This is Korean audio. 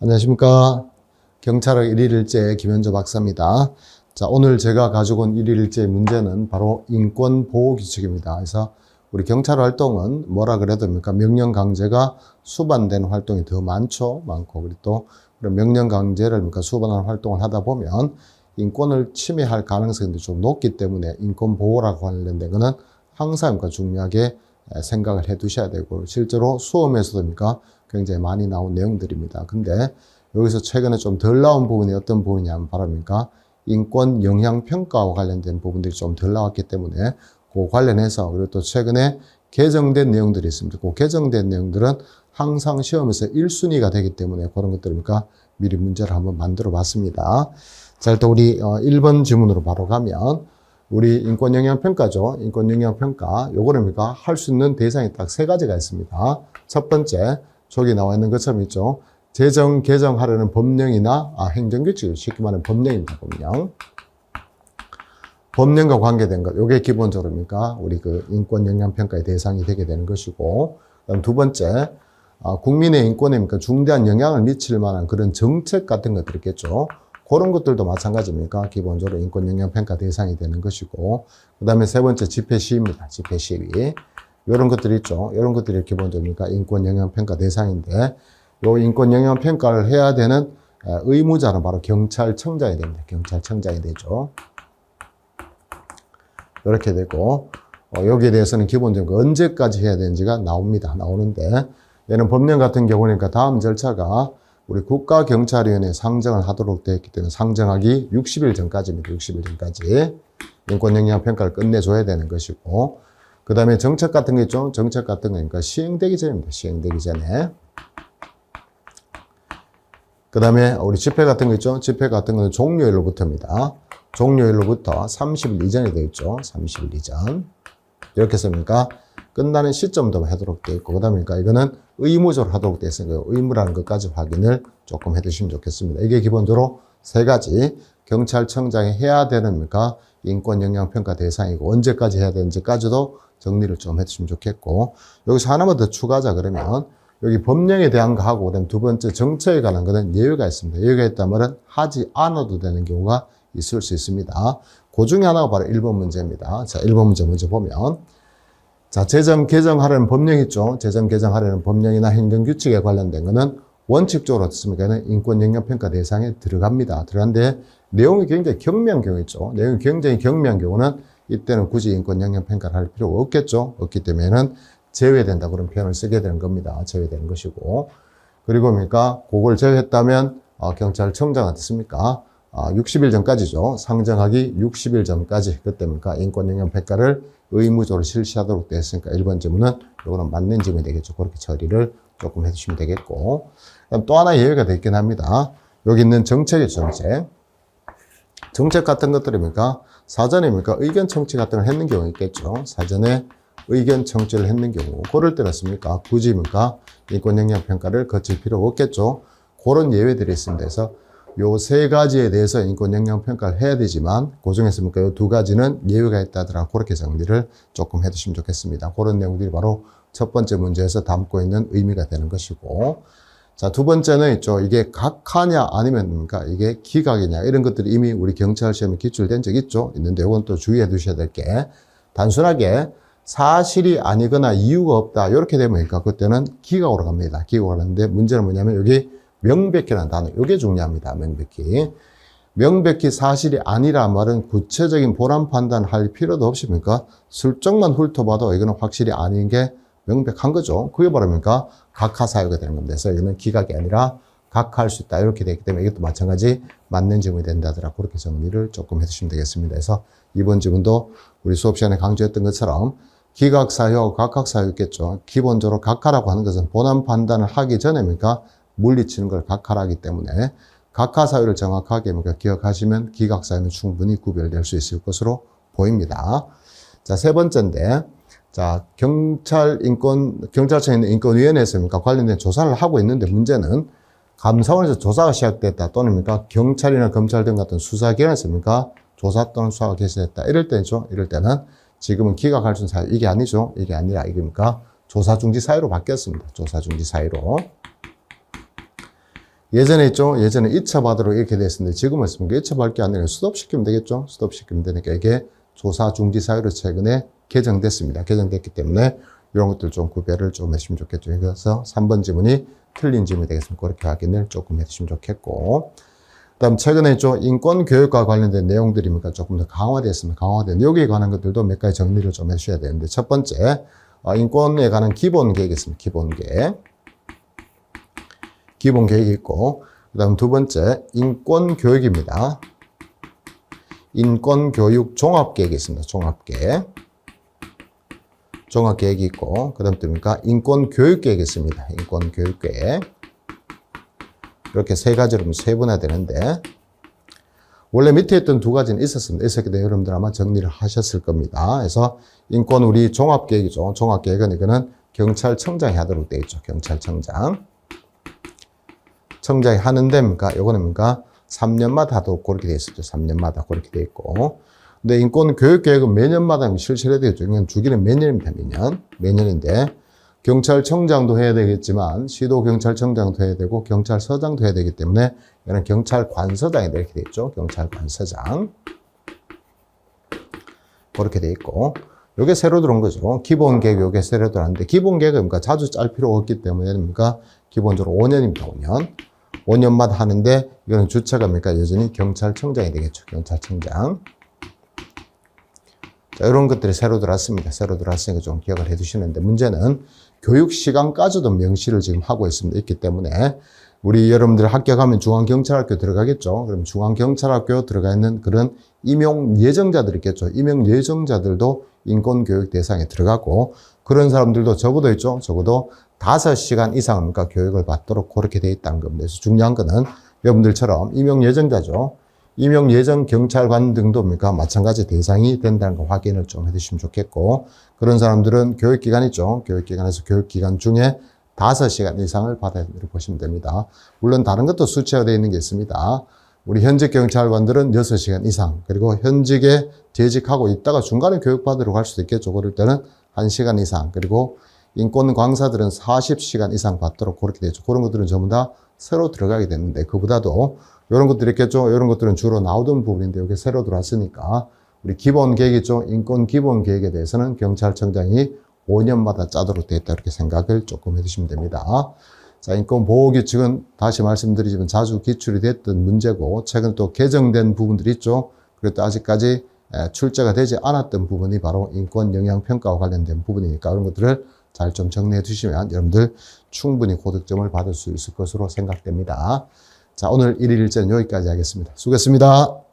안녕하십니까. 경찰학 1일일제 김현조 박사입니다. 자, 오늘 제가 가지고 온 1일일제의 문제는 바로 인권보호규칙입니다. 그래서 우리 경찰 활동은 뭐라 그래도 명령 강제가 수반되는 활동이 더 많고, 그리고 또 명령 강제를 수반하는 활동을 하다 보면 인권을 침해할 가능성이 좀 높기 때문에 인권보호라고 관련된 거는 항상 중요하게 생각을 해 두셔야 되고, 실제로 수험에서도 굉장히 많이 나온 내용들입니다. 근데 여기서 최근에 좀 덜 나온 부분이 어떤 부분이냐면 바로 인권 영향 평가와 관련된 부분들이 좀 덜 나왔기 때문에 그 관련해서, 그리고 또 최근에 개정된 내용들이 있습니다. 그 개정된 내용들은 항상 시험에서 1순위가 되기 때문에 그런 것들을 미리 문제를 한번 만들어 봤습니다. 자, 일단 우리 1번 질문으로 바로 가면, 우리 인권 영향 평가죠. 인권 영향 평가. 요거는 할 수 있는 대상이 딱 세 가지가 있습니다. 첫 번째, 저기 나와 있는 것처럼 있죠. 제정, 개정하려는 법령이나 행정규칙, 쉽게 말하면 법령입니다. 법령과 관계된 것. 요게 기본적으로 우리 인권 영향 평가의 대상이 되게 되는 것이고, 그다음 두 번째, 국민의 인권에 중대한 영향을 미칠 만한 그런 정책 같은 것들 있겠죠. 그런 것들도 마찬가지입니까? 기본적으로 인권 영향 평가 대상이 되는 것이고, 그 다음에 세 번째 집회 시위입니다. 집회 시위. 이런 것들이 있죠. 이런 것들이 기본적으로 인권 영향 평가 대상인데, 요 인권 영향 평가를 해야 되는 의무자는 바로 경찰청장이 됩니다. 경찰청장이 되죠. 이렇게 되고, 여기에 대해서는 기본적으로 언제까지 해야 되는지가 나오는데, 얘는 법령 같은 경우는 다음 절차가 우리 국가경찰위원회에 상정을 하도록 되어 있기 때문에 상정하기 60일 전까지입니다. 60일 전까지 인권 영향 평가를 끝내줘야 되는 것이고, 그 다음에 정책 같은 거 있죠. 정책 같은 거 시행되기 전입니다. 시행되기 전에. 그 다음에 우리 집회 같은 거 있죠. 집회 같은 거는 종료일로부터입니다. 종료일로부터 30일 이전에 되어 있죠. 30일 이전. 이렇게 해서 끝나는 시점도 하도록 되어 있고, 그 다음에 이거는 의무적으로 하도록 되어 있으니까 의무라는 것까지 확인을 조금 해 두시면 좋겠습니다. 이게 기본적으로 세 가지 경찰청장이 해야 되는 인권 영향 평가 대상이고, 언제까지 해야 되는지까지도 정리를 좀 해 두시면 좋겠고, 여기서 하나만 더 추가하자 그러면, 여기 법령에 대한 거 하고, 그다음 두 번째 정책에 관한 거는 예외가 있습니다. 예외가 있다면 하지 않아도 되는 경우가 있을 수 있습니다. 그 중에 하나가 바로 1번 문제입니다. 자, 1번 문제 먼저 보면, 자, 제정, 개정하려는 법령 있죠. 제정, 개정하려는 법령이나 행정규칙에 관련된 거는 원칙적으로 어떻습니까? 인권 영향 평가 대상에 들어갑니다. 들어간데 내용이 굉장히 경미한 경우 있죠. 내용이 굉장히 경미한 경우는 이때는 굳이 인권 영향 평가를 할 필요가 없겠죠. 없기 때문에는 제외된다 그런 표현을 쓰게 되는 겁니다. 제외되는 것이고. 그리고 그걸 제외했다면 경찰청장 어떻습니까? 60일 전까지죠. 상정하기 60일 전까지. 그때 인권 영향 평가를 의무적으로 실시하도록 되어 있으니까 1번 질문은 이거는 맞는 질문이 되겠죠. 그렇게 처리를 조금 해주시면 되겠고. 그다음 또 하나 예외가 되긴 합니다. 여기 있는 정책이죠. 정책. 정책 같은 것들이 사전에 의견 청취 같은 걸 했는 경우 있겠죠. 사전에 의견 청취를 했는 경우. 그럴 때는 굳이 인권 영향 평가를 거칠 필요가 없겠죠. 그런 예외들이 있습니다. 그래서 요 세 가지에 대해서 인권 영향 평가를 해야 되지만, 그 중에서 요 두 가지는 예외가 있다더라. 그렇게 정리를 조금 해 두시면 좋겠습니다. 그런 내용들이 바로 첫 번째 문제에서 담고 있는 의미가 되는 것이고, 자, 두 번째는 있죠. 이게 각하냐 아니면 이게 기각이냐, 이런 것들이 이미 우리 경찰 시험에 기출된 적 있죠. 있는데 이건 또 주의해 두셔야 될 게, 단순하게 사실이 아니거나 이유가 없다, 이렇게 되면 그때는 기각으로 갑니다. 기각으로 가는데, 문제는 뭐냐면 여기 명백히라는 단어, 이게 중요합니다. 명백히. 명백히 사실이 아니란 말은 구체적인 본안 판단할 필요도 없이 슬쩍만 훑어봐도 이거는 확실히 아닌 게 명백한 거죠. 그게 바로 각하 사유가 되는 겁니다. 그래서 이거는 기각이 아니라 각하할 수 있다, 이렇게 되기 때문에 이것도 마찬가지 맞는 질문이 된다더라. 그렇게 정리를 조금 해주시면 되겠습니다. 그래서 이번 질문도 우리 수업 시간에 강조했던 것처럼 기각 사유하고 각하 사유 있겠죠. 기본적으로 각하라고 하는 것은 본안 판단을 하기 전에 물리치는 걸 각하라기 때문에 각하 사유를 정확하게 기억하시면 기각 사유는 충분히 구별될 수 있을 것으로 보입니다. 자, 세 번째인데, 자, 경찰청에 있는 인권위원회에서 관련된 조사를 하고 있는데, 문제는 감사원에서 조사가 시작됐다, 또는 경찰이나 검찰 등 같은 수사기관에서 조사 또는 수사가 개시됐다, 이럴 때죠. 이럴 때는 지금은 기각할 수 있는 사유, 이게 아니죠. 이게 아니라 조사 중지 사유로 바뀌었습니다. 조사 중지 사유로. 예전에 있죠? 예전에 2차 받으러 이렇게 됐었는데 지금은 2차 받을 게 아니라 스톱시키면 되겠죠? 스톱시키면 되니까 이게 조사 중지 사유로 최근에 개정됐습니다. 개정됐기 때문에 이런 것들 좀 구별을 좀 해주시면 좋겠죠. 그래서 3번 지문이 틀린 지문이 되겠습니다. 그렇게 확인을 조금 해주시면 좋겠고. 그 다음 최근에 있죠? 인권교육과 관련된 내용들이니까 조금 더 강화됐습니다. 강화된 여기에 관한 것들도 몇 가지 정리를 좀 해주셔야 되는데 첫 번째 인권에 관한 기본 계획이 있습니다. 기본 계획. 기본 계획이 있고 그 다음 두 번째 인권교육입니다. 인권교육 종합계획이 있습니다. 종합계획. 종합계획이 있고 그 다음 또 뭡니까? 인권교육계획이 있습니다. 인권교육계획. 이렇게 세 가지로 세분화되는데 원래 밑에 있던 두 가지는 있었습니다. 있었기 때문에 여러분들 아마 정리를 하셨을 겁니다. 그래서 인권 우리 종합계획이죠. 종합계획은 이거는 경찰청장이 하도록 되어 있죠. 경찰청장. 청장이 하는 데입니까? 요거는 뭡니까? 3년마다 하도록 그렇게 되어 있었죠. 3년마다 그렇게 되어 있고. 근데 인권교육계획은 매년마다 실시해야 되겠죠. 이건 주기는 매년입니다. 매년인데. 경찰청장도 해야 되겠지만, 시도경찰청장도 해야 되고, 경찰서장도 해야 되기 때문에, 이거는 경찰관서장이 이렇게 되어 있죠. 경찰관서장. 그렇게 되어 있고. 요게 새로 들어온 거죠. 기본계획, 요게 새로 들어왔는데, 기본계획은 그러니까 자주 짤 필요가 없기 때문에, 그러니까 기본적으로 5년입니다. 5년. 5년마다 하는데, 이거는 주체가 뭡니까? 여전히 경찰청장이 되겠죠. 경찰청장. 자, 이런 것들이 새로 들어왔습니다. 새로 들어왔으니까 좀 기억을 해 두시는데, 문제는 교육 시간까지도 명시를 지금 하고 있기 때문에, 우리 여러분들 합격하면 중앙경찰학교 들어가겠죠. 그럼 중앙경찰학교 들어가 있는 그런 임용 예정자들 있겠죠. 임용 예정자들도 인권교육 대상에 들어가고, 그런 사람들도 적어도 있죠. 적어도 5시간 이상 교육을 받도록 그렇게 돼 있다는 겁니다. 그래서 중요한 거는 여러분들처럼 임용 예정자죠. 임용 예정 경찰관 등도 마찬가지 대상이 된다는 거 확인을 좀 해주시면 좋겠고, 그런 사람들은 교육기관 있죠. 교육기관에서 교육기간 중에 5시간 이상을 받아야 된다고 보시면 됩니다. 물론 다른 것도 수치가 되어 있는 게 있습니다. 우리 현직 경찰관들은 6시간 이상, 그리고 현직에 재직하고 있다가 중간에 교육받으러 갈 수도 있겠죠. 그럴 때는 1시간 이상, 그리고 인권 강사들은 40시간 이상 받도록 그렇게 되죠. 그런 것들은 전부 다 새로 들어가게 되는데, 그보다도 이런 것들이 있겠죠. 이런 것들은 주로 나오던 부분인데, 여기 새로 들어왔으니까, 우리 기본 계획 있죠. 인권 기본 계획에 대해서는 경찰청장이 5년마다 짜도록 되어 있다. 이렇게 생각을 조금 해주시면 됩니다. 자, 인권 보호 규칙은 다시 말씀드리지만 자주 기출이 됐던 문제고, 최근 또 개정된 부분들이 있죠. 그래도 아직까지 출제가 되지 않았던 부분이 바로 인권 영향 평가와 관련된 부분이니까, 그런 것들을 잘 좀 정리해 주시면 여러분들 충분히 고득점을 받을 수 있을 것으로 생각됩니다. 자, 오늘 1일 일제는 여기까지 하겠습니다. 수고했습니다.